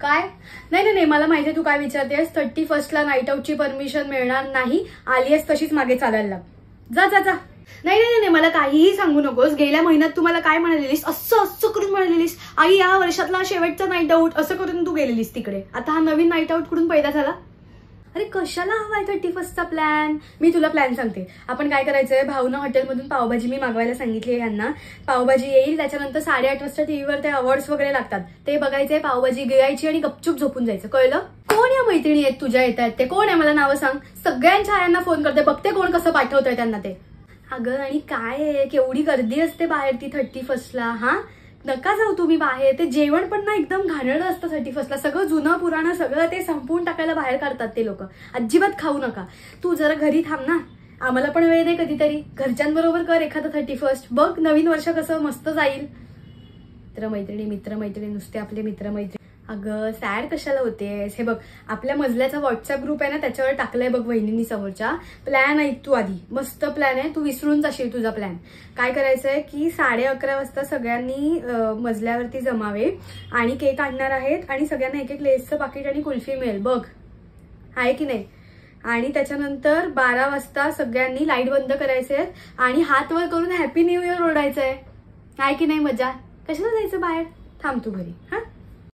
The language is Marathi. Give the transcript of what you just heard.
काय? नाही नाही नाही, मला माहिती आहे तू काय विचारतेस. 31st नाईट आउटची परमिशन मिळणार नाही. आलीयस तशीच मागे चालायला लाग. जा जा जा. नाही नाही नाही, मला काहीही सांगू नकोस. गेल्या महिन्यात तू मला काय म्हणालेलीस, असं असं करून म्हणालेलीस, आई या वर्षातला शेवटचा नाईट आउट असं करून तू गेलेलीस तिकडे. आता हा नवीन नाईट आउट कुठून पैदा झाला? अरे कशाला हवाय 31st प्लॅन? मी तुला प्लॅन सांगते. आपण काय करायचंय, भावना हॉटेलमधून पावभाजी मी मागवायला सांगितली यांना. पावभाजी येईल, त्याच्यानंतर 8:30 वाजता टीव्हीवर ते अवॉर्ड्स वगैरे लागतात, ते बघायचे, पावभाजी गिळायची आणि गपचूप झोपून जायचं. कळलं? कोण या मैत्रिणी आहेत तुझ्या येत आहेत ते? कोण आहे मला नावं सांग. सगळ्यांच्या आयांना फोन करते, बघते कोण कसं पाठवतंय त्यांना ते. अगं आणि काय आहे, केवढी गर्दी असते बाहेर ती 31st. हा नका जाऊ तुम्ही बाहेर. ते जेवण पण ना एकदम घाणेरडं असतं 31st. सगळं जुनं पुराणं सगळं ते संपवून टाकायला बाहेर काढतात ते लोक. अजिबात खाऊ नका. तू जरा घरी थांब ना, आम्हाला पण वेळ दे कधीतरी. घरच्यांबरोबर कर एखादं 31st. बघ नवीन वर्ष कसं मस्त जाईल. मित्रमैत्रिणी नुसते आपले मित्रमैत्रिणी. अगं सॅड कशाला होतेस? हे बघ, आपल्या मजल्याचा व्हॉट्सअप ग्रुप आहे ना, त्याच्यावर टाकलंय बघ वहिनींनी समोरच्या. प्लॅन ऐक तू आधी, मस्त प्लॅन आहे. तू विसरून जाशील तुझा प्लॅन. काय करायचंय की 11:30 वाजता सगळ्यांनी मजल्यावरती जमावे आणि केक आणणार आहेत आणि सगळ्यांना एक लेसचं पाकिट आणि कुल्फी मिळेल बघ, आहे की नाही. आणि त्याच्यानंतर 12 वाजता सगळ्यांनी लाईट बंद करायचे आणि हात वर करून हॅपी न्यू इयर ओरडायचंय, आहे की नाही. मजा कशाला जायचं बाहेर, थांब तू घरी. हा